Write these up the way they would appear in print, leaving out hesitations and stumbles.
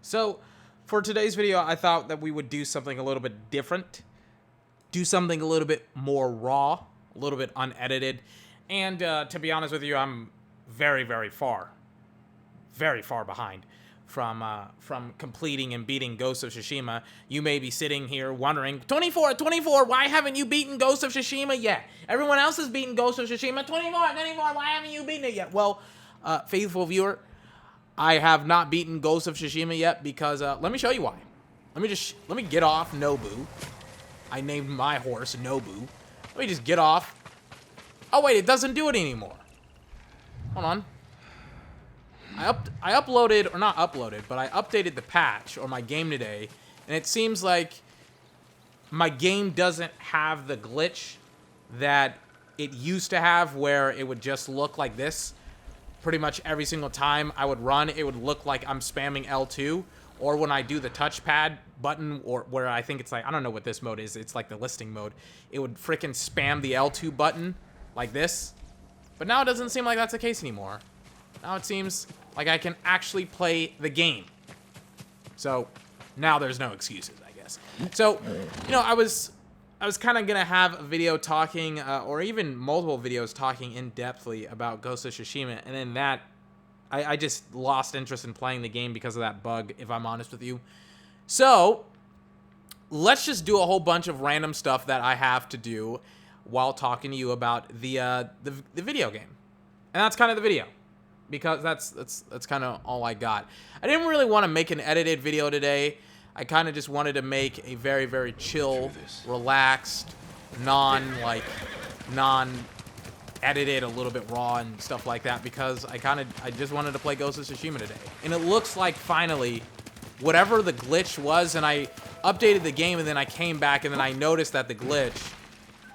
So, for today's video, I thought that we would do something a little bit different. Do something a little bit more raw, a little bit unedited. And to be honest with you, I'm very far behind from completing and beating Ghost of Tsushima. You may be sitting here wondering, 24, why haven't you beaten Ghost of Tsushima yet? Everyone else has beaten Ghost of Tsushima. 24, why haven't you beaten it yet? Well, faithful viewer, I have not beaten Ghost of Tsushima yet because, let me show you why. Let me get off Nobu. I named my horse Nobu. Let me just get off. Oh wait, it doesn't do it anymore. Hold on. I uploaded, or not uploaded, but I updated the patch, or my game today, and it seems like my game doesn't have the glitch that it used to have where it would just look like this. Pretty much every single time I would run, it would look like I'm spamming L2, or when I do the touchpad button, or where I think it's like, I don't know what this mode is, it's like the listing mode, it would freaking spam the L2 button like this. But now it doesn't seem like that's the case anymore. Now it seems like I can actually play the game. So now there's no excuses, I guess. So, you know, I was kind of gonna have a video talking, or even multiple videos talking in depthly about Ghost of Tsushima, and then that, I just lost interest in playing the game because of that bug, if I'm honest with you. So let's just do a whole bunch of random stuff that I have to do while talking to you about the video game, and that's kind of the video. Because that's kind of all I got. I didn't really want to make an edited video today. I kind of just wanted to make a very chill, relaxed, non-edited, a little bit raw and stuff like that, because I just wanted to play Ghost of Tsushima today. And it looks like finally, whatever the glitch was, and I updated the game, and then I came back, and then I noticed that the glitch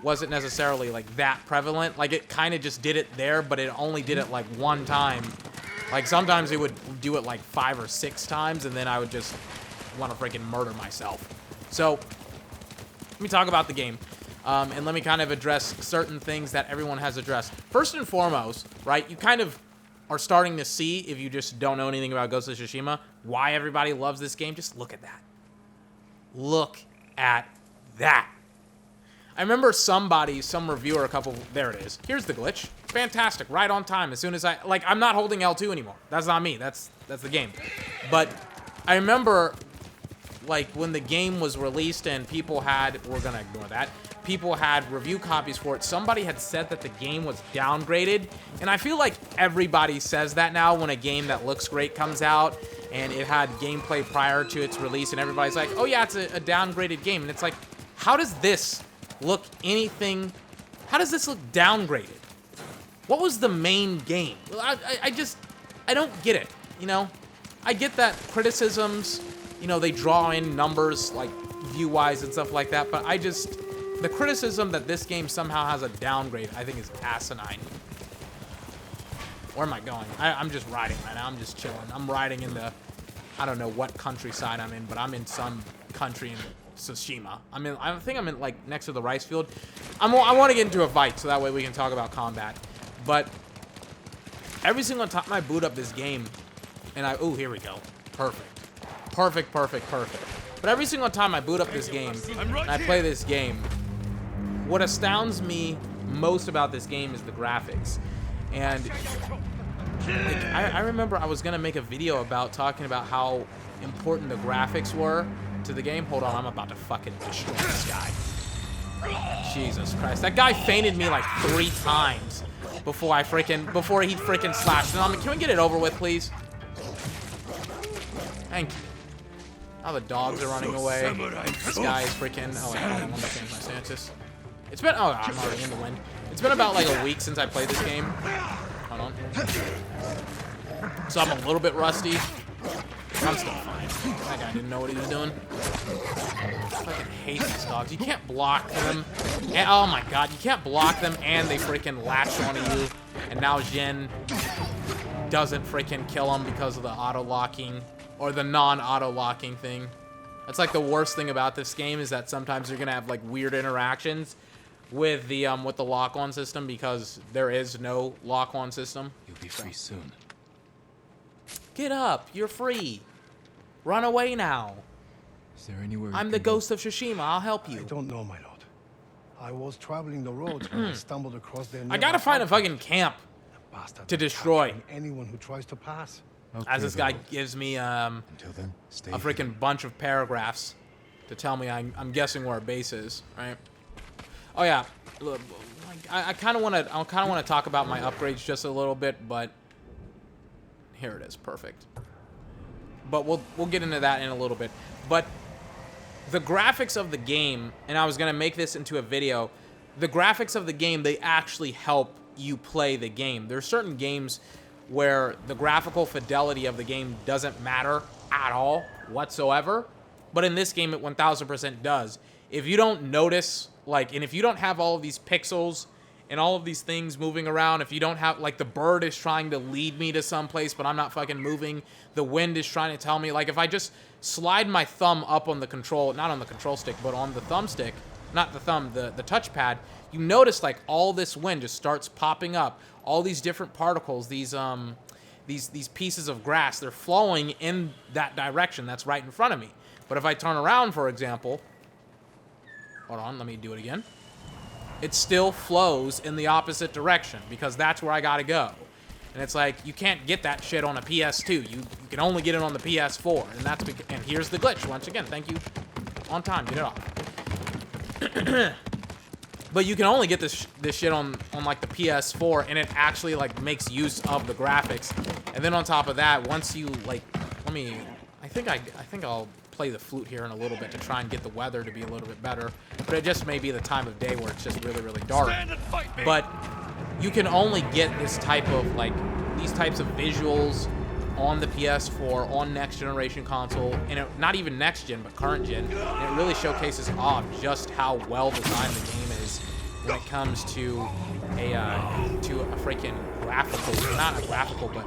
wasn't necessarily like that prevalent. Like, it kind of just did it there, but it only did it like one time. Like, sometimes it would do it like 5 or 6 times, and then I would just want to freaking murder myself. So let me talk about the game, and let me kind of address certain things that everyone has addressed. First and foremost, right, you kind of are starting to see, if you just don't know anything about Ghost of Tsushima, why everybody loves this game. Just look at that. Look at that. I remember some reviewer, there it is. Here's the glitch. Fantastic, right on time. As soon as I'm not holding L2 anymore. That's not me, that's the game. But I remember, like, when the game was released and people we're gonna ignore that, people had review copies for it, somebody had said that the game was downgraded, and I feel like everybody says that now when a game that looks great comes out, and it had gameplay prior to its release, and everybody's like, oh yeah, it's a downgraded game, and it's like, how does this look how does this look downgraded? What was the main game? I don't get it, you know? I get that criticisms, you know, they draw in numbers, like, view-wise and stuff like that, but the criticism that this game somehow has a downgrade, I think is asinine. Where am I going? I'm just riding right now, I'm just chilling. I'm riding in I don't know what countryside I'm in, but I'm in some country in Tsushima. I think I'm in, like, next to the rice field. I want to get into a fight so that way we can talk about combat. But every single time I boot up this game, and oh, here we go. Perfect. But every single time I boot up this game and I play this game, what astounds me most about this game is the graphics. And like, I remember I was gonna make a video about talking about how important the graphics were to the game. Hold on, I'm about to fucking destroy this guy. Jesus Christ. That guy fainted me like 3 times before he freaking slashed. Can we get it over with, please? Thank you. Now the dogs are running away. This guy is freaking... Oh, I don't want to change my stances. It's been... Oh, I'm already in the wind. It's been about like a week since I played this game. Hold on. So I'm a little bit rusty. I'm still fine. That guy didn't know what he was doing. I fucking hate these dogs. You can't block them. And, oh my god, you can't block them and they freaking latch onto you. And now Jin doesn't freaking kill them because of the auto-locking, or the non-auto-locking thing. That's like the worst thing about this game, is that sometimes you're gonna have like weird interactions with the lock-on system, because there is no lock-on system. You'll be free soon. Get up, you're free. Run away now. Is there anywhere I'm the Ghost of Tsushima. I'll help you. I don't know, my lord. I was traveling the roads when I stumbled across their I gotta find a fucking camp to destroy. Anyone who tries to pass. Okay, As this guy Beowulf. gives me Until then, stay a freaking bunch of paragraphs to tell me I'm guessing where our base is, right? Oh yeah, look, I kind of want to talk about my upgrades just a little bit, but here it is, perfect. But we'll get into that in a little bit. But the graphics of the game, and I was gonna make this into a video. The graphics of the game, they actually help you play the game. There are certain games where the graphical fidelity of the game doesn't matter at all whatsoever, but in this game it 1000% does. If you don't notice, like, and if you don't have all of these pixels and all of these things moving around, if you don't have, like, the bird is trying to lead me to someplace but I'm not fucking moving, the wind is trying to tell me, like, if I just slide my thumb up on the control, not on the control stick, but on the thumbstick, not the thumb, the touchpad, you notice, like, all this wind just starts popping up. All these different particles, these pieces of grass, they're flowing in that direction that's right in front of me. But if I turn around, for example, hold on, let me do it again. It still flows in the opposite direction because that's where I gotta go. And it's like, you can't get that shit on a PS2. You can only get it on the PS4. And that's and here's the glitch once again. Thank you. On time, get it off. But you can only get this shit on like the PS4, and it actually like makes use of the graphics. And then on top of that, once you like, I think I'll play the flute here in a little bit to try and get the weather to be a little bit better. But it just may be the time of day where it's just really, really dark. But you can only get this type of like these types of visuals on the PS4, on next generation console, and not even next gen, but current gen. And it really showcases off just how well designed the game is when it comes to a freaking graphical, not a graphical, but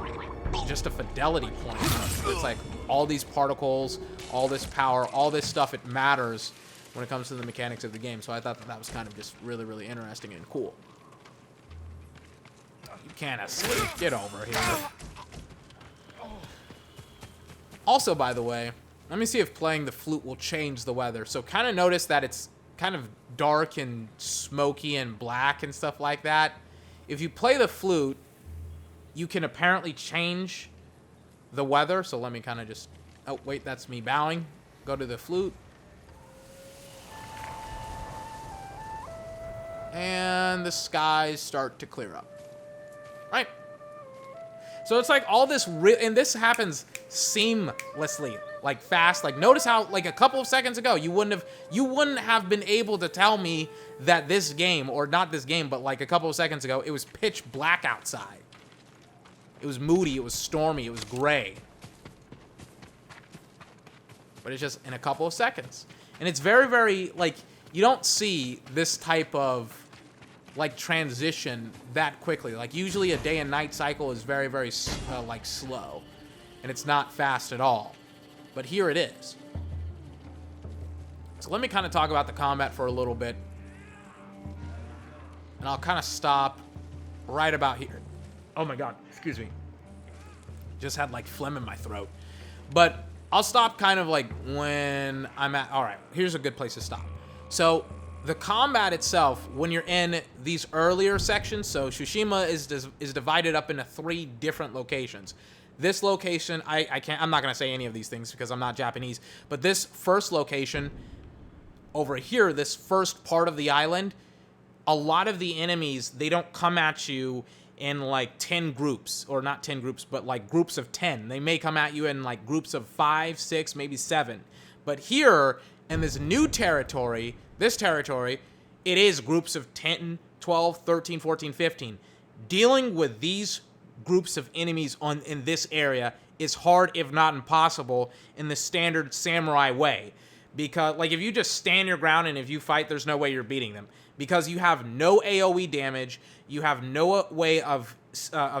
just a fidelity point. It's like all these particles, all this power, all this stuff, it matters when it comes to the mechanics of the game. So I thought that was kind of just really, really interesting and cool. You can't escape. Get over here. Also, by the way, let me see if playing the flute will change the weather. So kind of notice that it's kind of dark and smoky and black and stuff like that. If you play the flute, you can apparently change the weather. So let me kind of just... Oh, wait, that's me bowing. Go to the flute. And the skies start to clear up. Right? So it's like all this... and this happens seamlessly. Like fast. Like notice how like a couple of seconds ago you wouldn't have been able to tell me that this game, or not this game, but like a couple of seconds ago, it was pitch black outside. It was moody, it was stormy, it was gray. But it's just in a couple of seconds. And it's very, very, like, you don't see this type of like transition that quickly. Like usually a day and night cycle is very, very like slow. And it's not fast at all. But here it is. So let me kind of talk about the combat for a little bit. And I'll kind of stop right about here. Oh my god, excuse me. Just had like phlegm in my throat. But I'll stop kind of like when I'm at... Alright, here's a good place to stop. So the combat itself, when you're in these earlier sections, so Tsushima is divided up into 3 different locations. This location, I'm not going to say any of these things because I'm not Japanese, but this first location over here, this first part of the island, a lot of the enemies, they don't come at you in like 10 groups, or not 10 groups, but like groups of 10. They may come at you in like groups of 5, 6, maybe 7. But here, in this new territory, it is groups of 10, 12, 13, 14, 15. Dealing with these groups of enemies in this area is hard, if not impossible, in the standard samurai way. Because, like, if you just stand your ground and if you fight, there's no way you're beating them. Because you have no AoE damage, you have no way of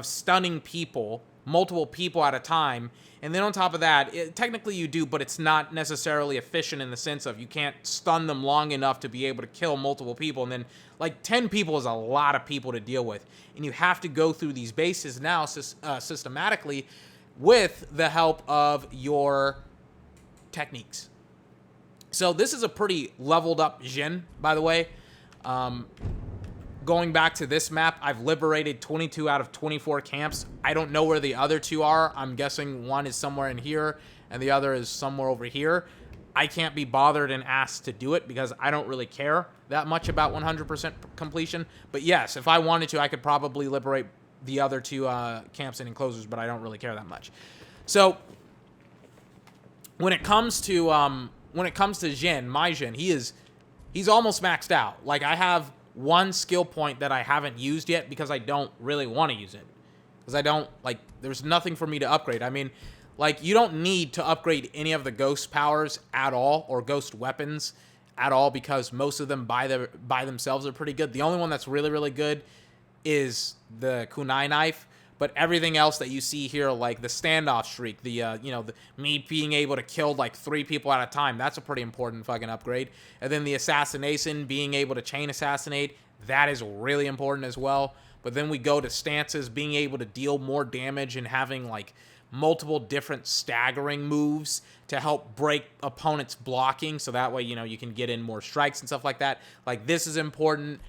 stunning people, multiple people at a time, and then on top of that, technically you do, but it's not necessarily efficient in the sense of you can't stun them long enough to be able to kill multiple people, and then, like, 10 people is a lot of people to deal with, and you have to go through these bases now systematically with the help of your techniques. So this is a pretty leveled up Jin, by the way. Going back to this map, I've liberated 22 out of 24 camps. I don't know where the other 2 are. I'm guessing one is somewhere in here and the other is somewhere over here. I can't be bothered and asked to do it because I don't really care that much about 100% completion. But yes, if I wanted to, I could probably liberate the other 2 camps and enclosures, but I don't really care that much. So when it comes to Jin, my Jin, he's almost maxed out. Like, I have 1 skill point that I haven't used yet because I don't really want to use it. Because I don't, like, there's nothing for me to upgrade. I mean, like, you don't need to upgrade any of the ghost powers at all, or ghost weapons at all, because most of them by themselves are pretty good. The only one that's really, really good is the kunai knife. But everything else that you see here, like the standoff shriek, me being able to kill like 3 people at a time, that's a pretty important fucking upgrade. And then the assassination, being able to chain assassinate, that is really important as well. But then we go to stances, being able to deal more damage and having like multiple different staggering moves to help break opponents' blocking, so that way, you can get in more strikes and stuff like that. Like, this is important.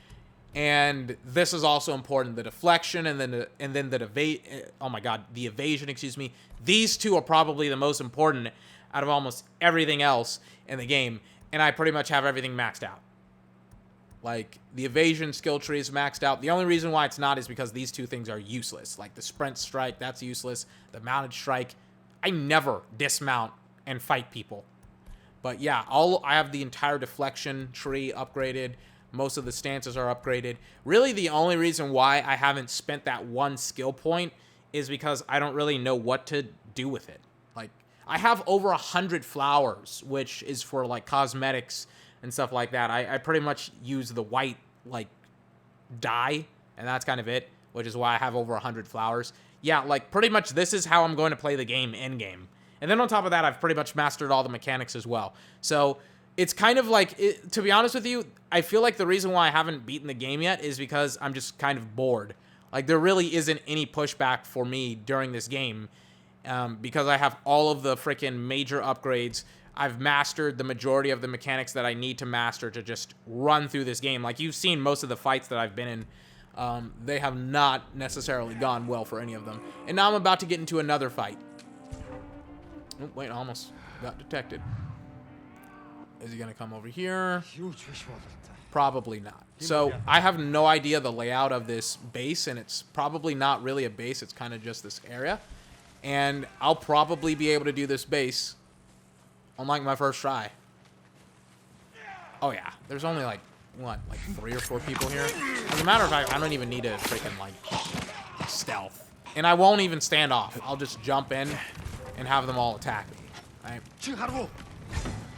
And this is also important, the deflection and then the evasion, excuse me. These 2 are probably the most important out of almost everything else in the game, and I pretty much have everything maxed out. Like, the evasion skill tree is maxed out. The only reason why it's not is because these 2 things are useless. Like, the sprint strike, that's useless. The mounted strike, I never dismount and fight people. But yeah, I have the entire deflection tree upgraded. Most of the stances are upgraded. Really, the only reason why I haven't spent that 1 skill point is because I don't really know what to do with it. Like, I have over 100 flowers, which is for, like, cosmetics and stuff like that. I pretty much use the white, like, dye, and that's kind of it, which is why I have over 100 flowers. Yeah, like, pretty much this is how I'm going to play the game in-game. And then on top of that, I've pretty much mastered all the mechanics as well. So it's kind of like, to be honest with you, I feel like the reason why I haven't beaten the game yet is because I'm just kind of bored. Like, there really isn't any pushback for me during this game because I have all of the freaking major upgrades. I've mastered the majority of the mechanics that I need to master to just run through this game. Like, you've seen most of the fights that I've been in. They have not necessarily gone well for any of them. And now I'm about to get into another fight. Oh, wait, I almost got detected. Is he going to come over here? Probably not. So I have no idea the layout of this base, and it's probably not really a base. It's kind of just this area. And I'll probably be able to do this base on, like, my first try. Oh, yeah. There's only, like, what, like 3 or 4 people here? As a matter of fact, I don't even need to freaking, like, stealth. And I won't even stand off. I'll just jump in and have them all attack me, right?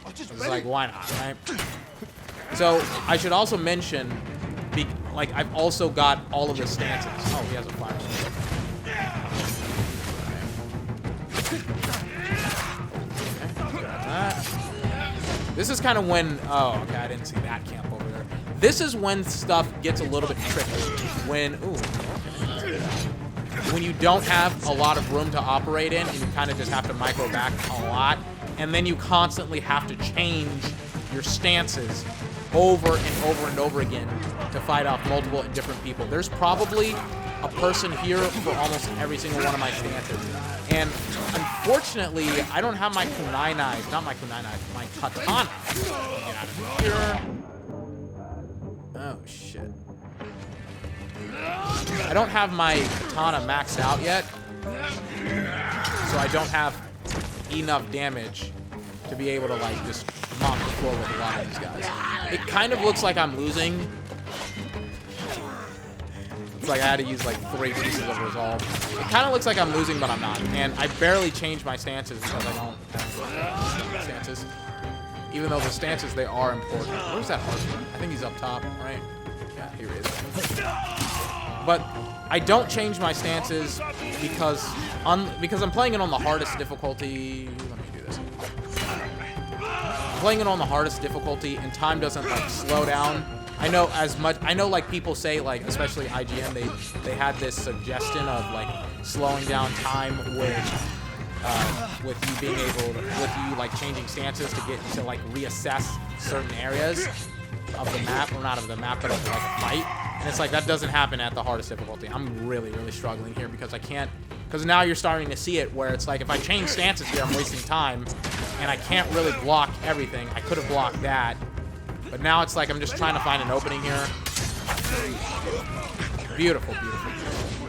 It's like, why not, right? So, I should also mention, like, I've also got all of the stances. Oh, he has a fire. Okay. This is kind of when, oh, okay, I didn't see that camp over there. This is when stuff gets a little bit tricky. When you don't have a lot of room to operate in, and you kind of just have to micro back a lot, and then you constantly have to change your stances over and over and over again to fight off multiple and different people. There's probably a person here for almost every single one of my stances. And unfortunately, I don't have my kunai knife, not my kunai knife, my katana. Get out of here. Oh, shit. I don't have my katana maxed out yet, so I don't have enough damage to be able to, like, just mop the floor with a lot of these guys. It kind of looks like I'm losing. It's like I had to use, like, 3 pieces of resolve. It kind of looks like I'm losing, but I'm not. And I barely changed my stances because I don't have stances. Even though the stances, they are important. Where's that archer? I think he's up top, right? Yeah, here he is. But I don't change my stances because I'm playing it on the hardest difficulty. Let me do this. I'm playing it on the hardest difficulty, and time doesn't, like, slow down. I know like people say, like, especially IGN, they had this suggestion of, like, slowing down time with with you being able to, with you like changing stances to get to like reassess certain areas of the map, or not of the map, but of like a fight. And it's like that doesn't happen at the hardest difficulty. I'm really, really struggling here because I can't, because now you're starting to see it where it's like if I change stances here, I'm wasting time, and I can't really block everything. I could have blocked that, but now it's like I'm just trying to find an opening here. Beautiful, beautiful, beautiful.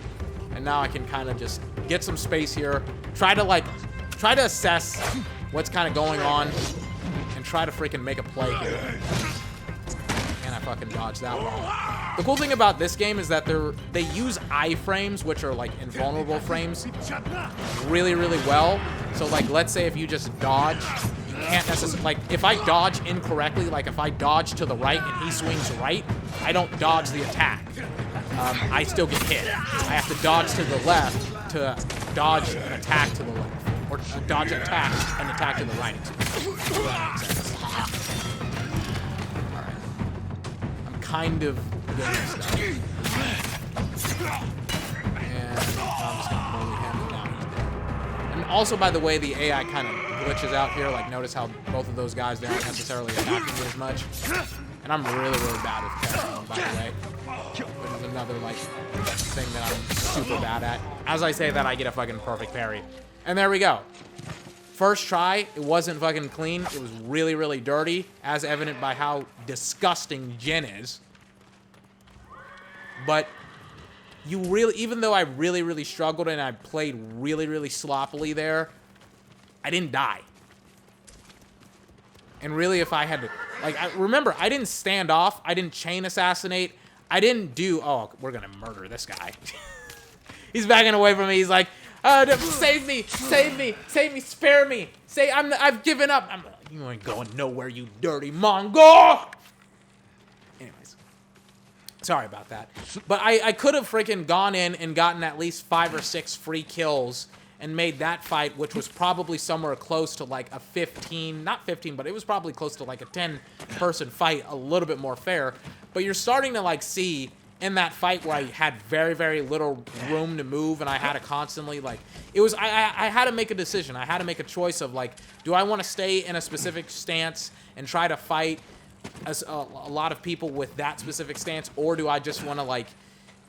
And now I can kind of just get some space here, try to assess what's kind of going on, and try to freaking make a play here. And I fucking dodged that one. The cool thing about this game is that they use iframes, which are like invulnerable frames, really, really well. So like, let's say if you just dodge, you can't necessarily, like if I dodge incorrectly, like if I dodge to the right and he swings right, I don't dodge the attack. I still get hit. I have to dodge to the left to dodge an attack to the left, or dodge an attack to the right. Alright. I'm kind of getting stuff. And I'm just gonna bully him, and now he's dead. And also, by the way, the AI kind of glitches out here. Like, notice how both of those guys, they aren't necessarily attacking me as much. And I'm really, really bad with parrying, by the way. Which is another, like, thing that I'm super bad at. As I say that, I get a fucking perfect parry. And there we go. First try, it wasn't fucking clean. It was really, really dirty, as evident by how disgusting Jin is. But you really, even though I really, really struggled and I played really, really sloppily there, I didn't die. And really, if I had to, like, remember, I didn't stand off. I didn't chain assassinate. I didn't do, oh, we're going to murder this guy. He's backing away from me. He's like, save me, save me, save me, spare me. I've given up. You ain't going nowhere, you dirty Mongol. Anyways, sorry about that. But I could have freaking gone in and gotten at least 5 or 6 free kills and made that fight, which was probably somewhere close to like a 15, not 15, but it was probably close to like a 10-person fight, a little bit more fair. But you're starting to like see in that fight where I had very, very little room to move, and I had to constantly like, it was, I had to make a decision. I had to make a choice of like, do I want to stay in a specific stance and try to fight a lot of people with that specific stance, or do I just want to like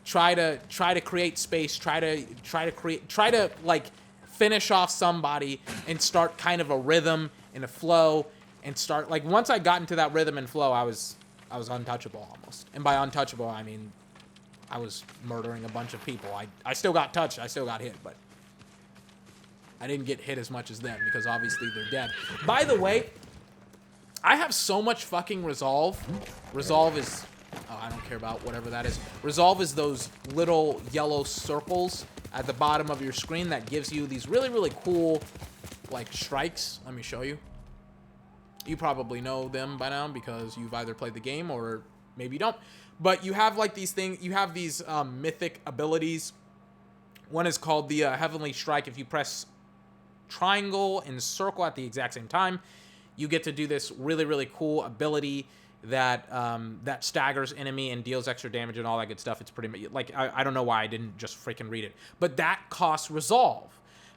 try to create space, try to like finish off somebody and start kind of a rhythm and a flow, and start like, once I got into that rhythm and flow, I was untouchable almost. And by untouchable, I mean I was murdering a bunch of people. I still got touched, I still got hit, but I didn't get hit as much as them because obviously they're dead. By the way, I have so much fucking resolve. Resolve is, oh, I don't care about whatever that is. Resolve is those little yellow circles at the bottom of your screen that gives you these really, really cool, like, strikes. Let me show you. You probably know them by now because you've either played the game or maybe you don't. But you have, like, these things. You have these mythic abilities. One is called the Heavenly Strike. If you press triangle and circle at the exact same time, you get to do this really, really cool ability that that staggers enemy and deals extra damage and all that good stuff. It's pretty much like, I don't know why I didn't just freaking read it, but that costs resolve.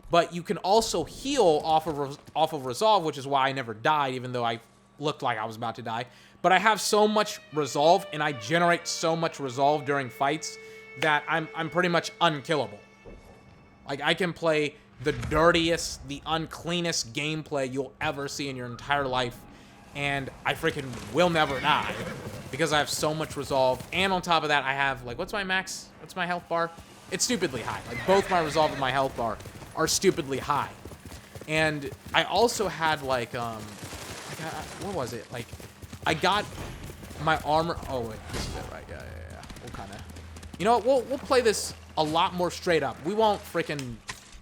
But you can also heal off of resolve, which is why I never died, even though I looked like I was about to die. But I have so much resolve, and I generate so much resolve during fights that I'm pretty much unkillable. Like, I can play the dirtiest, the uncleanest gameplay you'll ever see in your entire life, and I freaking will never die because I have so much resolve. And on top of that, I have, like, what's my max? What's my health bar? It's stupidly high. Like, both my resolve and my health bar are stupidly high. And I also had, like, what was it? Like, I got my armor. Oh, wait, this is it, right? Yeah. We'll kind of, you know what? We'll play this a lot more straight up. We won't freaking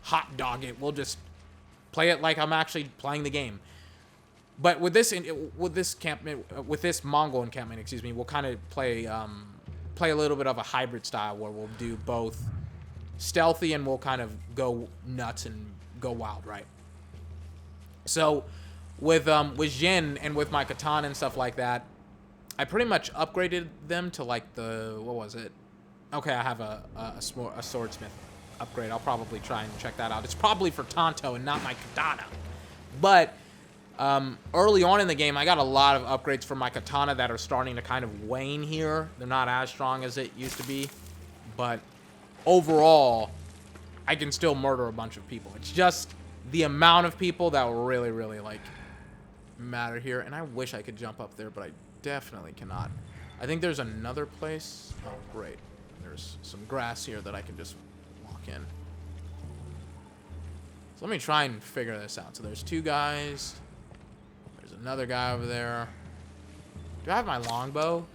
hot dog it. We'll just play it like I'm actually playing the game. But with this Mongol encampment, excuse me, we'll kind of play a little bit of a hybrid style where we'll do both stealthy and we'll kind of go nuts and go wild, right? So with Jin and with my katana and stuff like that, I pretty much upgraded them to like the, what was it? Okay, I have a swordsmith. upgrade. I'll probably try and check that out. It's probably for Tonto and not my katana. But early on in the game, I got a lot of upgrades for my katana that are starting to kind of wane here. They're not as strong as it used to be. But overall, I can still murder a bunch of people. It's just the amount of people that will really, really, like, matter here. And I wish I could jump up there, but I definitely cannot. I think there's another place. Oh, great. There's some grass here that I can just walk in. So let me try and figure this out. So there's 2 guys. There's another guy over there. Do I have my longbow?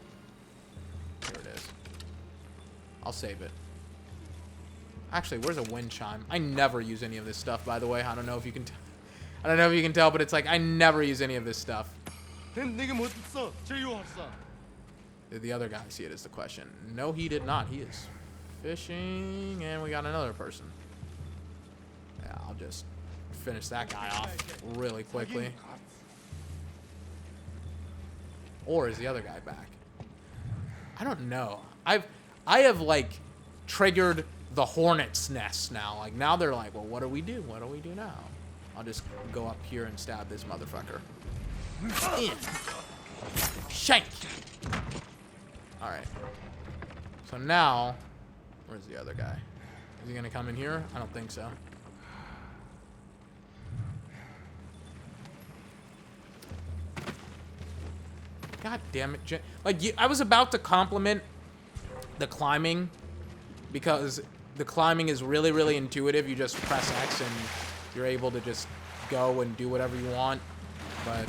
Here it is. I'll save it. Actually, where's a wind chime? I never use any of this stuff, by the way. I don't know if you can I don't know if you can tell, but it's like I never use any of this stuff. Did the other guy see it is the question. No, he did not. He is fishing, and we got another person. Yeah, I'll just finish that guy off really quickly. Or is the other guy back? I don't know. I have like triggered the hornet's nest now. Like now they're like, well, what do we do? What do we do now? I'll just go up here and stab this motherfucker. In. Shank. All right. So now, where's the other guy? Is he gonna come in here? I don't think so. God damn it, like I was about to compliment the climbing because the climbing is really, really intuitive. You just press X and you're able to just go and do whatever you want. But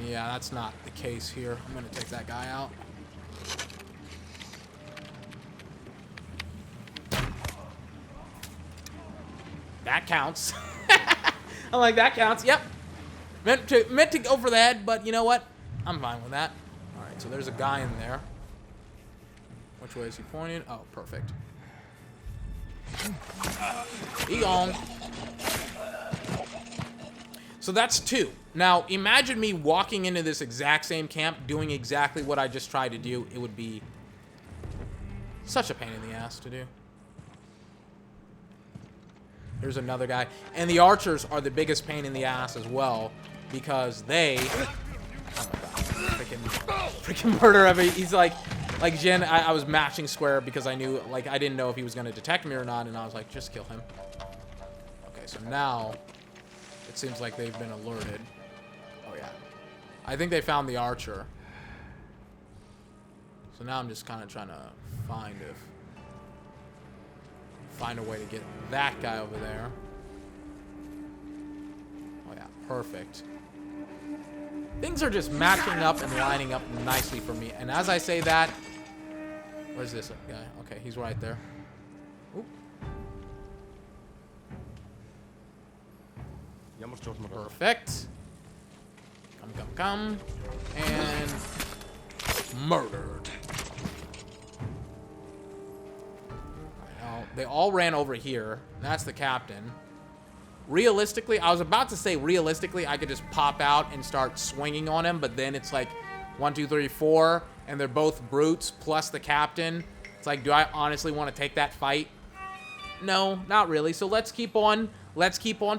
yeah, that's not the case here. I'm gonna take that guy out. That counts. I'm like, that counts. Yep. Meant to go for the head, but you know what? I'm fine with that. All right, so there's a guy in there. Which way is he pointing? Oh, perfect. He gone. So that's 2. Now, imagine me walking into this exact same camp, doing exactly what I just tried to do. It would be such a pain in the ass to do. Here's another guy. And the archers are the biggest pain in the ass as well, because they... Oh my god. Freaking murder every... He's like Jin, I was mashing square because I knew, like, I didn't know if he was going to detect me or not, and I was like, just kill him. Okay, so now it seems like they've been alerted. Oh, yeah. I think they found the archer. So now I'm just kind of trying to find a way to get that guy over there. Oh, yeah, perfect. Things are just matching up and lining up nicely for me. And as I say that, where's this guy? Okay, he's right there. Oop. Perfect. Come. And murdered. Now, they all ran over here. That's the captain. Realistically, I was about to say realistically, I could just pop out and start swinging on him, but then it's like 1, 2, 3, 4, and they're both brutes plus the captain. It's like, do I honestly want to take that fight? No, not really. So let's keep on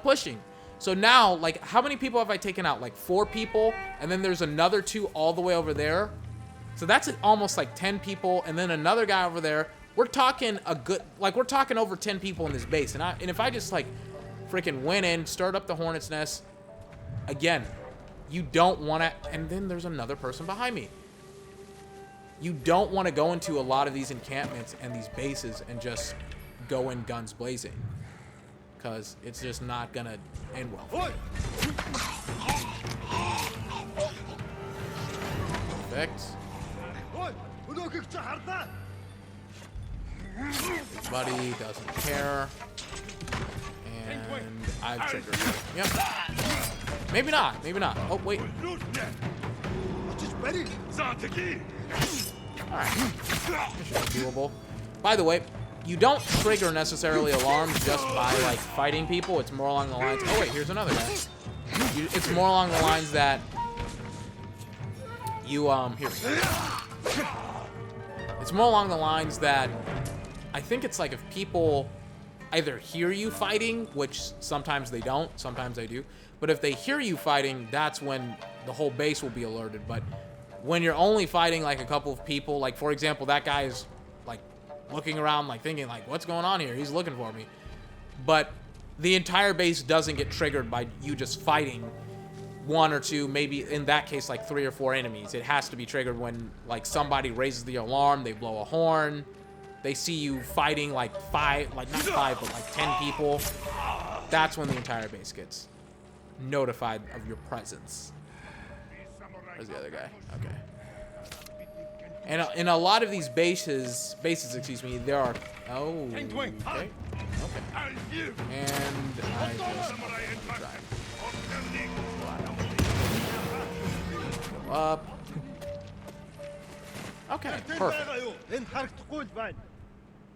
pushing. So now, like, how many people have I taken out? Like 4 people, and then there's another 2 all the way over there. So that's almost like 10 people, and then another guy over there. We're talking we're talking over 10 people in this base, and if I just like freaking went in, stirred up the hornet's nest. Again, you don't want to... And then there's another person behind me. You don't want to go into a lot of these encampments and these bases and just go in guns blazing. Because it's just not going to end well for you. Perfect. His buddy doesn't care. And I've triggered him. Yep. Maybe not. Oh, wait. Alright. This should be doable. By the way, you don't trigger necessarily alarms just by, like, fighting people. It's more along the lines... Oh, wait, here's another guy. It's more along the lines that... Here we go. It's more along the lines that... I think it's like if people... either hear you fighting, which sometimes they don't, sometimes they do. But if they hear you fighting, that's when the whole base will be alerted. But when you're only fighting like a couple of people, like for example, that guy is like looking around, like thinking like, what's going on here? He's looking for me. But the entire base doesn't get triggered by you just fighting one or two, maybe in that case like 3 or 4 enemies. It has to be triggered when like somebody raises the alarm, they blow a horn, they see you fighting like 5, like not 5, but like 10 people. That's when the entire base gets notified of your presence. Where's the other guy? Okay. And in a lot of these bases, excuse me, there are. Oh, okay. Okay. And I just go up. Okay, perfect.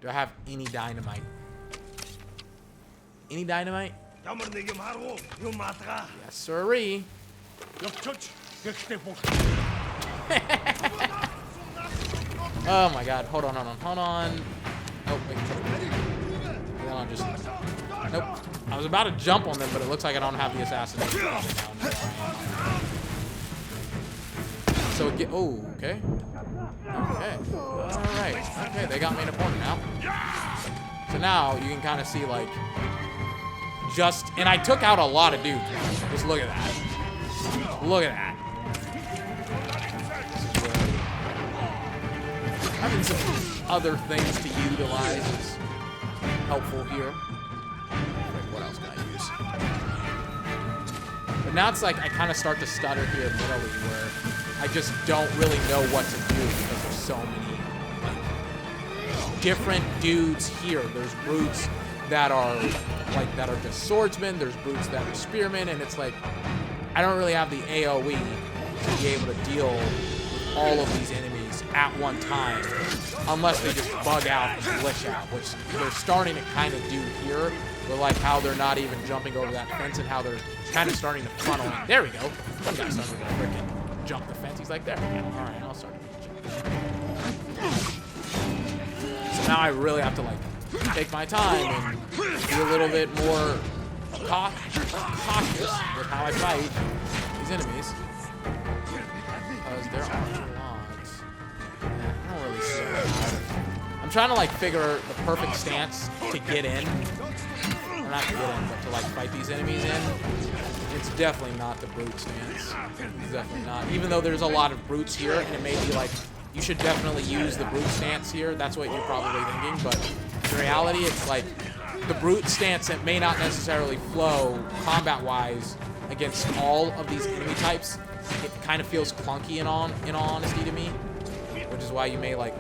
Do I have any dynamite? Any dynamite? Yes, sirree. Oh my god, hold on. Oh, wait. Then I'll just... Nope. I was about to jump on them, but it looks like I don't have the assassination. So, oh, okay. Okay. Alright. Okay, they got me in a corner now. So now, you can kind of see, like... Just... And I took out a lot of dudes. Just look at that. Look at that. Having some other things to utilize is helpful here. What else can I use? But now it's like I kind of start to stutter here mentally where I just don't really know what to do because there's so many different dudes here. There's brutes that are just swordsmen. There's brutes that are spearmen, and it's like I don't really have the AoE to be able to deal with all of these enemies at one time, unless they just bug out and glitch out, which they're starting to kind of do here, but like how they're not even jumping over that fence and how they're kind of starting to funnel in. There we go. One guy's starting to freaking jump the fence. He's like, there we go. All right, I'll start to jump. So now I really have to like take my time and be a little bit more cautious with how I fight these enemies, because there are I'm trying to like figure the perfect stance to get in. Or not to get in, but to like fight these enemies in. It's definitely not the brute stance. It's definitely not. Even though there's a lot of brutes here, and it may be like, you should definitely use the brute stance here. That's what you're probably thinking, but in reality, it's like the brute stance that may not necessarily flow combat-wise against all of these enemy types. It kind of feels clunky in all honesty to me, which is why you may like.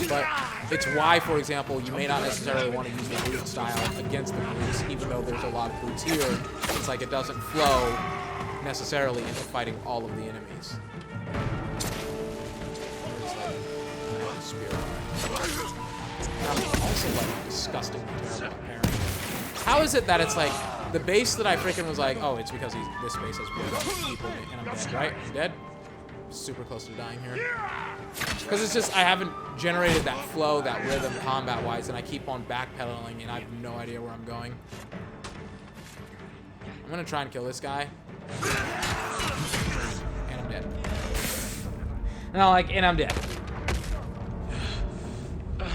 But it's why, for example, you may not necessarily want to use the brute style against the brutes, even though there's a lot of brutes here. It's like it doesn't flow necessarily into fighting all of the enemies. It's like, spear. I'm also like disgustingly terrible at parrying. How is it that it's like the base that I freaking was like, oh, it's because this base has weird people and I'm dead, right? I'm dead. Super close to dying here. Because it's just, I haven't generated that flow, that rhythm combat-wise, and I keep on backpedaling, and I have no idea where I'm going. I'm gonna try and kill this guy. And I'm dead. And I'm dead.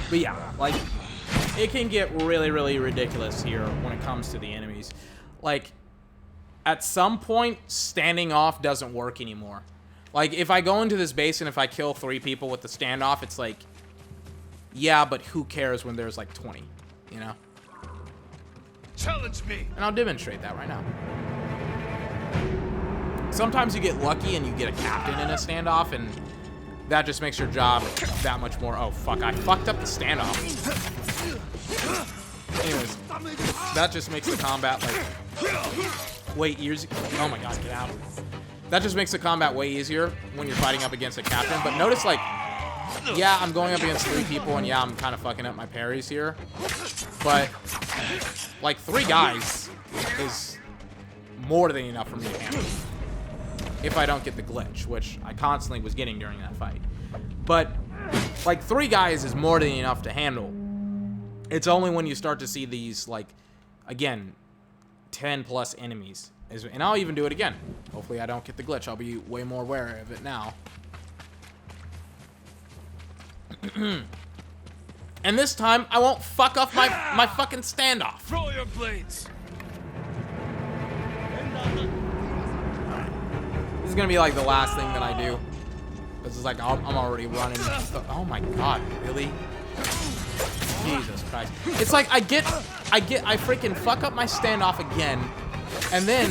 But yeah, like, it can get really, really ridiculous here when it comes to the enemies. Like, at some point, standing off doesn't work anymore. Like, if I go into this base and if I kill 3 people with the standoff, it's like, yeah, but who cares when there's like 20, you know? Challenge me. And I'll demonstrate that right now. Sometimes you get lucky and you get a captain in a standoff, and that just makes your job that much more. Oh, fuck, I fucked up the standoff. Anyways, that just makes the combat, like, way easier. Oh my god, get out. That just makes the combat way easier when you're fighting up against a captain. But notice, like, yeah, I'm going up against 3 people, and yeah, I'm kind of fucking up my parries here. But, like, 3 guys is more than enough for me to handle. If I don't get the glitch, which I constantly was getting during that fight. But like 3 guys is more than enough to handle. It's only when you start to see these, like, again, 10 plus enemies. And I'll even do it again. Hopefully I don't get the glitch. I'll be way more aware of it now. And this time, I won't fuck up my fucking standoff. Throw your blades. This is gonna be like the last thing that I do. This is like, I'm already running. Oh my god, really? Jesus Christ. It's like I freaking fuck up my standoff again, and then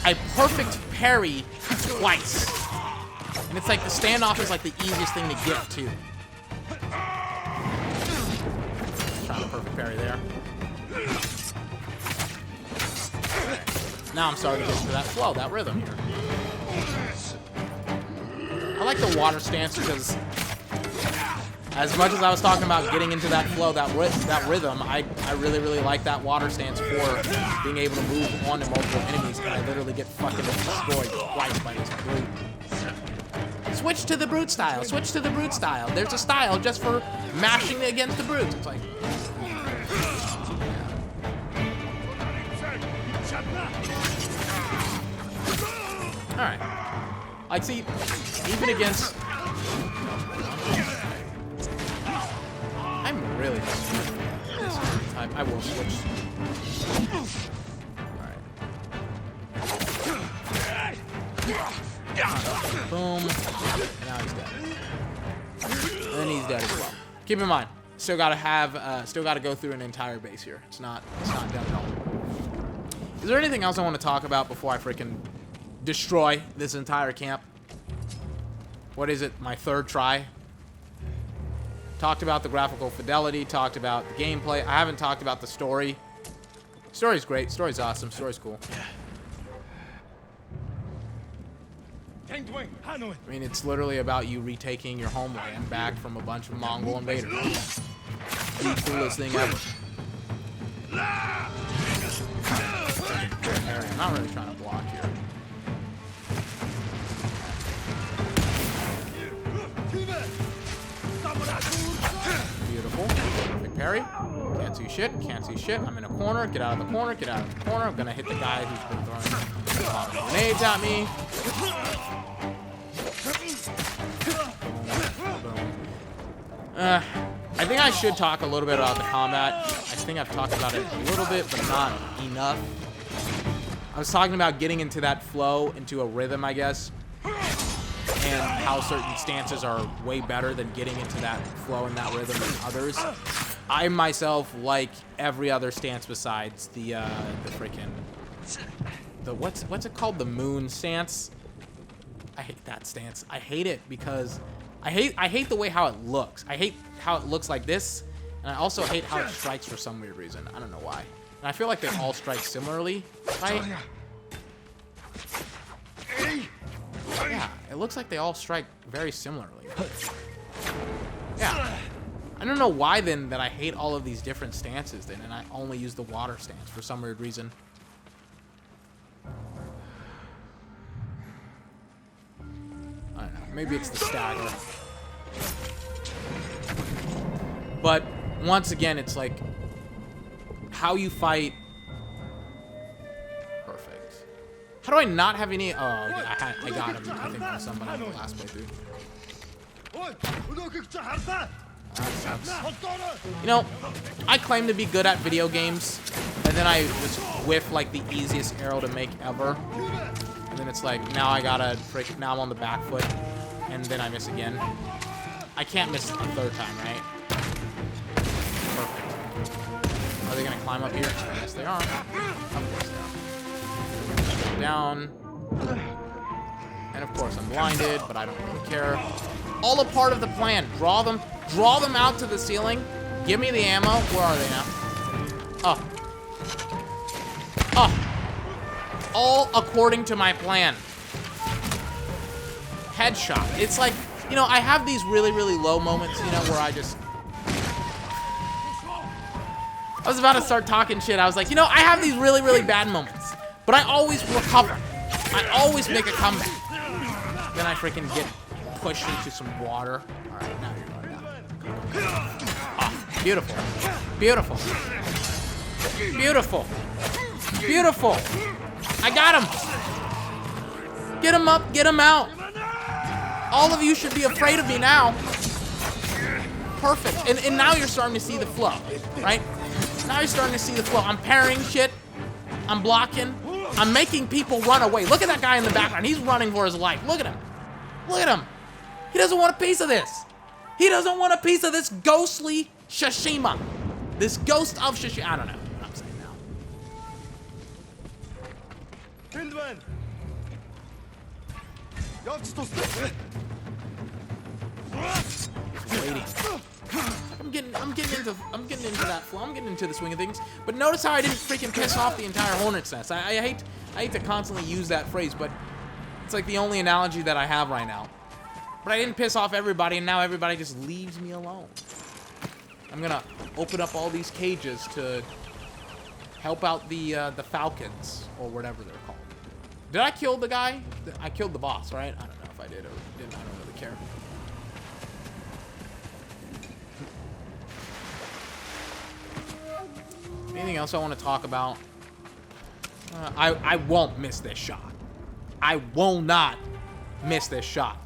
I perfect parry twice. And it's like the standoff is like the easiest thing to get to. Trying to perfect parry there. Now I'm starting to get into that flow, that rhythm here. I like the water stance because as much as I was talking about getting into that flow, that rhythm, I really, really like that water stance for being able to move on to multiple enemies, and I literally get fucking destroyed twice by this brute. Switch to the brute style. Switch to the brute style. There's a style just for mashing against the brutes. It's like... Alright. Like, see, even against... I'm really just this time. I will switch. Alright. Boom. And now he's dead. And then he's dead as well. Keep in mind, still gotta go through an entire base here. It's not done at all. Is there anything else I want to talk about before I freaking destroy this entire camp? What is it? My 3rd try? Talked about the graphical fidelity, talked about the gameplay. I haven't talked about the story. Story's great, story's awesome, story's cool. I mean, it's literally about you retaking your homeland back from a bunch of Mongol invaders. The coolest thing ever. I'm not really trying to block here. Beautiful. Perfect parry. Can't see shit. Can't see shit. I'm in a corner. Get out of the corner. Get out of the corner. I'm gonna hit the guy who's been throwing grenades at me. I think I should talk a little bit about the combat. I think I've talked about it a little bit, but not enough. I was talking about getting into that flow, into a rhythm, I guess, and how certain stances are way better than getting into that flow and that rhythm than others. I myself like every other stance besides the freaking what's it called? The moon stance. I hate that stance. I hate it because I hate the way how it looks. I hate how it looks like this, and I also hate how it strikes for some weird reason. I don't know why. And I feel like they all strike similarly, right? Yeah, it looks like they all strike very similarly. Yeah. I don't know why then that I hate all of these different stances then, and I only use the water stance for some weird reason. I don't know. Maybe it's the stagger. But once again, it's like how you fight. Perfect. How do I not have any? Oh, I got him. I think from somebody in the last playthrough. That sucks. You know, I claim to be good at video games, and then I just whiff like the easiest arrow to make ever, and then it's like now I gotta freak. Now I'm on the back foot, and then I miss again. I can't miss a 3rd time, right? Perfect. Are they gonna climb up here? Yes, they are. Of course they are. Go down. And of course I'm blinded, but I don't really care. All a part of the plan. Draw them out to the ceiling. Give me the ammo. Where are they now? Oh. Oh. All according to my plan. Headshot. It's like, you know, I have these really, really low moments, you know, where I just... I was about to start talking shit. I was like, you know, I have these really, really bad moments, but I always recover. I always make a comeback. Then I freaking get pushed into some water. All right, now you're going down. Oh, beautiful. Beautiful. Beautiful. Beautiful. I got him. Get him up. Get him out. All of you should be afraid of me now. Perfect. And now you're starting to see the flow, right? Now you're starting to see the flow. I'm parrying shit. I'm blocking. I'm making people run away. Look at that guy in the background. He's running for his life. Look at him. Look at him. He doesn't want a piece of this. He doesn't want a piece of this ghostly Tsushima. This Ghost of Tsushima. I don't know what I'm saying now. Hildman! Waiting. I'm getting into that flow. I'm getting into the swing of things. But notice how I didn't freaking piss off the entire hornet's nest. I hate to constantly use that phrase, but it's like the only analogy that I have right now. But I didn't piss off everybody, and now everybody just leaves me alone. I'm gonna open up all these cages to help out the falcons, or whatever they're called. Did I kill the guy? I killed the boss, right? I don't know if I did or didn't. I don't really care. Anything else I want to talk about? I won't miss this shot. I will not miss this shot.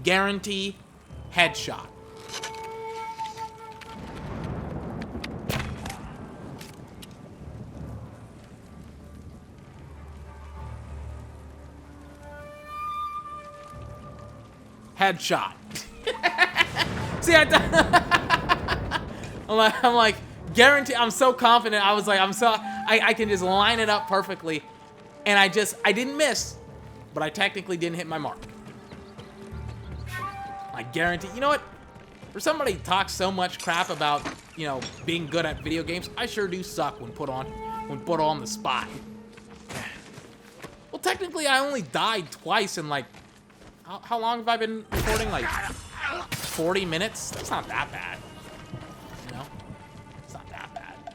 Guarantee headshot. Headshot. See, I'm like, guarantee. I'm so confident. I was like, I can just line it up perfectly, and I didn't miss, but I technically didn't hit my mark. I guarantee. You know what? For somebody who talks so much crap about, you know, being good at video games, I sure do suck when put on the spot. Well, technically, I only died twice in like. How long have I been recording? Like 40 minutes? That's not that bad. You know? It's not that bad.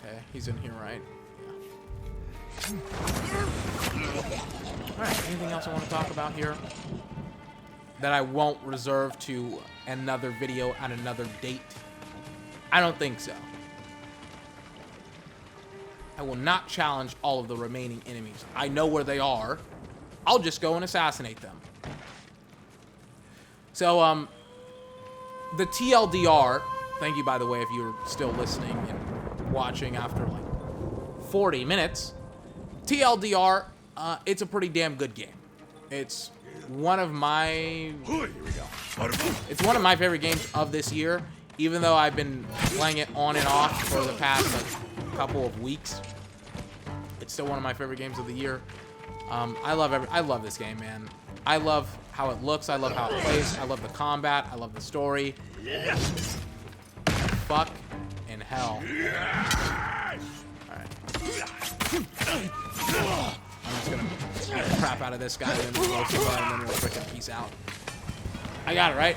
Okay, he's in here, right? Yeah. Alright, anything else I want to talk about here? That I won't reserve to another video on another date? I don't think so. I will not challenge all of the remaining enemies. I know where they are. I'll just go and assassinate them. So, the TLDR, thank you, by the way, if you're still listening and watching after, like, 40 minutes. TLDR, it's a pretty damn good game. It's one of my... It's one of my favorite games of this year, even though I've been playing it on and off for the past, like, couple of weeks. It's still one of my favorite games of the year. I love this game, man. I love how it looks. I love how it plays. I love the combat. I love the story. Fuck in hell. Alright. I'm just gonna beat the crap out of this guy and then we'll freaking peace out. I got it, right?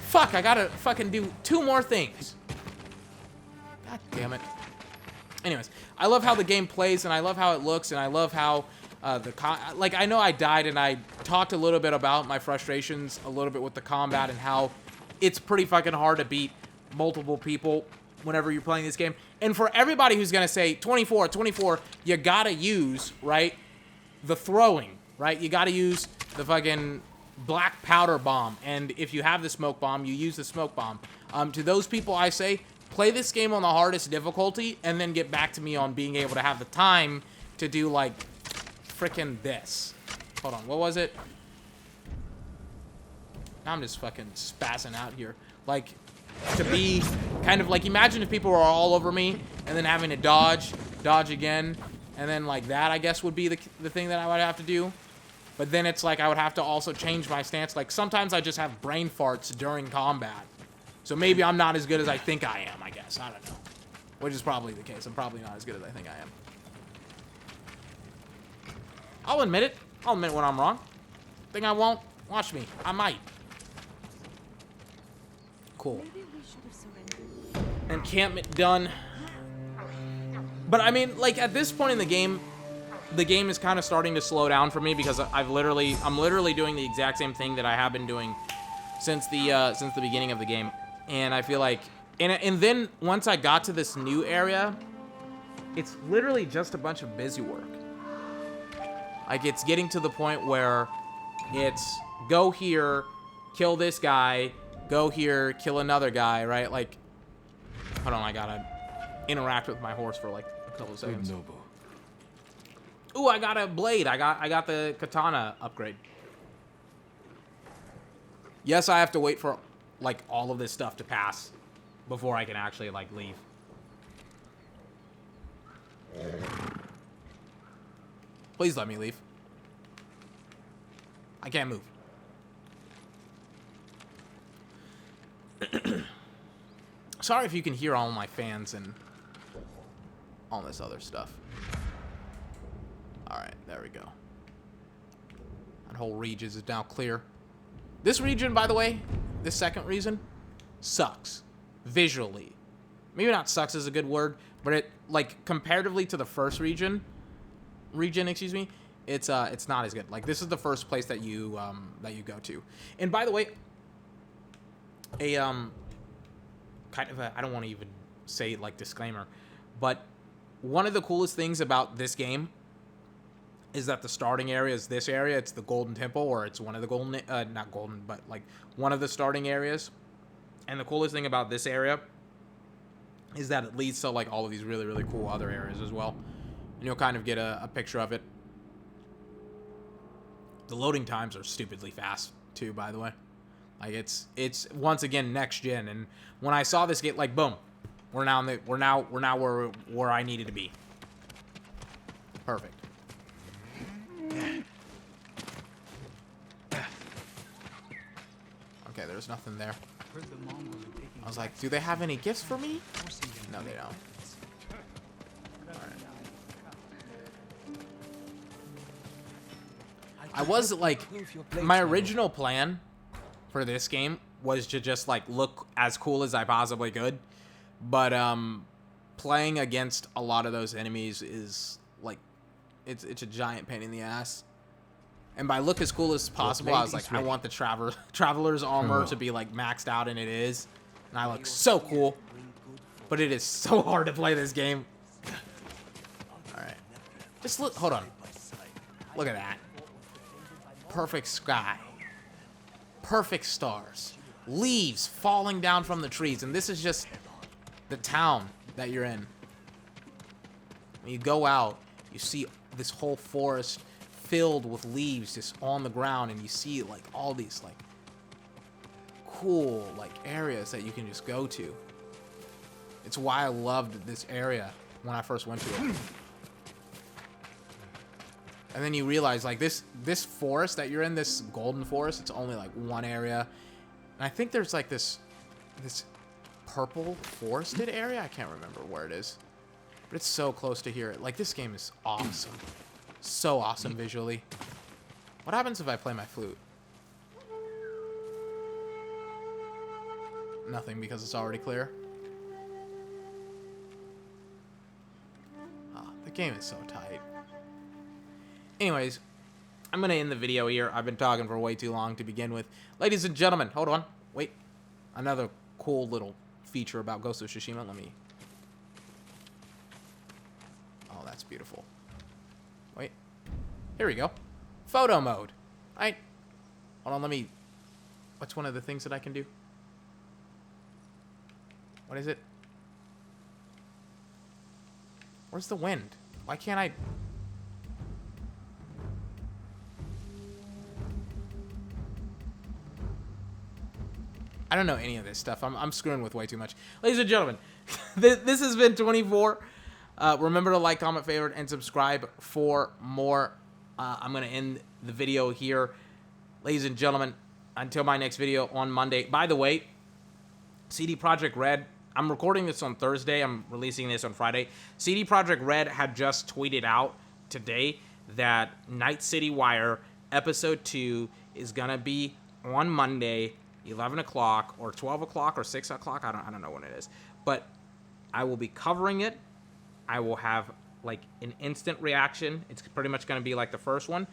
Fuck, I gotta fucking do 2 more things. God damn it. Anyways, I love how the game plays, and I love how it looks, and I love how like, I know I died, and I talked a little bit about my frustrations a little bit with the combat and how it's pretty fucking hard to beat multiple people whenever you're playing this game. And for everybody who's gonna say 24, you gotta use, right, the throwing, right? You gotta use the fucking black powder bomb, and if you have the smoke bomb, you use the smoke bomb. To those people, I say, play this game on the hardest difficulty, and then get back to me on being able to have the time to do, like, frickin' this. Hold on, what was it? Now I'm just fucking spazzing out here. Like, to be kind of like, imagine if people were all over me, and then having to dodge again, and then, like, that, I guess, would be the thing that I would have to do. But then it's like I would have to also change my stance. Like, sometimes I just have brain farts during combat. So maybe I'm not as good as I think I am, I guess. I don't know. Which is probably the case. I'm probably not as good as I think I am. I'll admit it. I'll admit when I'm wrong. Think I won't? Watch me. I might. Cool. Encampment done. But I mean, like, at this point in the game, the game is kind of starting to slow down for me because I'm literally doing the exact same thing that I have been doing since the beginning of the game, and I feel like, and then once I got to this new area, it's literally just a bunch of busy work. Like, it's getting to the point where it's go here, kill this guy, go here, kill another guy, right? Like, hold on, I gotta interact with my horse for like a couple of seconds. Noble. Ooh, I got a blade. I got the katana upgrade. Yes, I have to wait for like all of this stuff to pass before I can actually like leave. Please let me leave. I can't move. Sorry if you can hear all my fans and all this other stuff. Alright, there we go. That whole region is now clear. This region, by the way, this second region, sucks. Visually. Maybe not sucks is a good word, but it, like, comparatively to the first region, excuse me, it's not as good. Like, this is the first place that you go to. And by the way, kind of a, I don't want to even say, like, disclaimer, but one of the coolest things about this game is that the starting area is this area. It's the Golden Temple, or it's one of the golden, not golden, but like one of the starting areas. And the coolest thing about this area is that it leads to like all of these really, really cool other areas as well. And you'll kind of get a picture of it. The loading times are stupidly fast too, by the way. Like it's once again next gen. And when I saw this game, like boom, we're now where I needed to be. Perfect. Okay, there's nothing there. I was like, do they have any gifts for me? No, they don't. Alright. I was like, my original plan for this game was to just like look as cool as I possibly could. But playing against a lot of those enemies is like, it's a giant pain in the ass. And by look as cool as possible, I was like, I want the Traveler's armor to be like maxed out, and it is. And I look so cool. But it is so hard to play this game. Alright. Just look, hold on. Look at that. Perfect sky. Perfect stars. Leaves falling down from the trees. And this is just the town that you're in. When you go out, you see this whole forest filled with leaves just on the ground, and you see like all these like cool like areas that you can just go to. It's why I loved this area when I first went to it. And then you realize like this forest that you're in, this golden forest, it's only like one area. And I think there's like this purple forested area. I can't remember where it is, but it's so close to here. Like, this game is awesome. So awesome visually. What happens if I play my flute? Nothing, because it's already clear. Oh, the game is so tight. Anyways, I'm going to end the video here. I've been talking for way too long to begin with. Ladies and gentlemen, hold on. Wait. Another cool little feature about Ghost of Tsushima. Let me... Oh, that's beautiful. Wait. Here we go. Photo mode. Hold on, let me... What's one of the things that I can do? What is it? Where's the wind? Why can't I... I don't know any of this stuff. I'm screwing with way too much. Ladies and gentlemen, this has been 24. Remember to like, comment, favorite, and subscribe for more. I'm going to end the video here. Ladies and gentlemen, until my next video on Monday. By the way, CD Projekt Red, I'm recording this on Thursday. I'm releasing this on Friday. CD Projekt Red had just tweeted out today that Night City Wire Episode 2 is going to be on Monday, 11 o'clock or 12 o'clock or 6 o'clock. I don't know when it is. But I will be covering it. I will have like an instant reaction. It's pretty much going to be like the first one.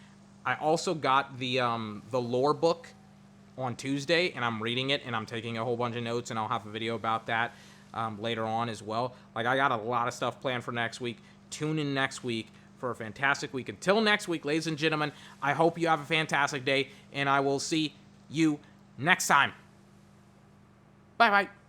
I also got the lore book on Tuesday, and I'm reading it, and I'm taking a whole bunch of notes, and I'll have a video about that later on as well. Like, I got a lot of stuff planned for next week. Tune in next week for a fantastic week. Until next week, ladies and gentlemen, I hope you have a fantastic day, and I will see you next time. Bye-bye.